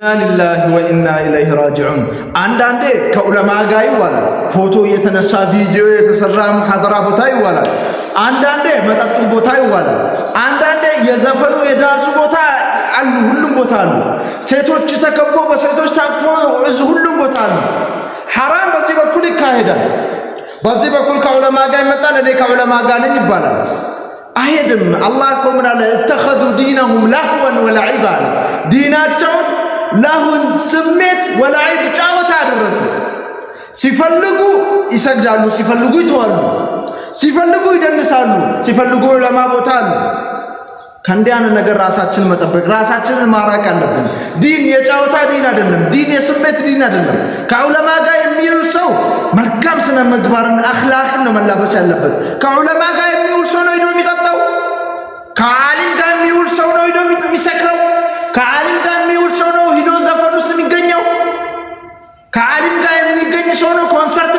ኢናሊላሂ ወኢና ኢለይሂ ራጂዑን። አንዳንዴ ከዑለማ ጋር ይዋላል፣ ፎቶ የተነሳ ቪዲዮ የተሰራ ሙሐደራ ቦታ ይዋላል። አንዳንዴ መጠጡ ቦታ ይዋላል። አንዳንዴ የዘፈኑ የዳንሱ ቦታ አሉ፣ ሁሉም ቦታ አሉ። ሴቶች ተከቦ በሴቶች ታቅፎ ሁሉም ቦታ አሉ። ሐራም በዚህ በኩል ይካሄዳል፣ በዚህ በኩል ከዑለማ ጋር ይመጣል። እኔ ከዑለማ ጋር ነኝ ይባላል። አይሄድም። አላህ እኮ ምን አለ? እተኸዙ ዲነሁም ለህወን ወለዒባ አለ። ዲናቸውን ለሁን ስሜት ወለዒብ ጫወታ አደረጉ። ሲፈልጉ ይሰግዳሉ፣ ሲፈልጉ ይተዋሉ፣ ሲፈልጉ ይደንሳሉ፣ ሲፈልጉ ዑለማ ቦታ አሉ። ከእንዲህ አይነት ነገር ራሳችንን መጠበቅ፣ ራሳችንን ማራቅ አለብን። ዲን የጫወታ ዲን አይደለም። ዲን የስሜት ዲን አይደለም። ከዑለማ ጋር የሚውል ሰው መልካም ስነ ምግባርን አኽላቅን ነው መላበስ ያለበት። ከዑለማ ጋር የሚውል ሰው ነው ሄዶ የሚጠጣው። ከዓሊም ጋር የሚውል ሰው ነው ሄዶ የሚሰክረው። ከዓሊም ጋር የሚውል ሰው ነው ሄዶ ዘፈን ውስጥ የሚገኘው። ከዓሊም ጋር የሚገኝ ሰው ነው ኮንሰርት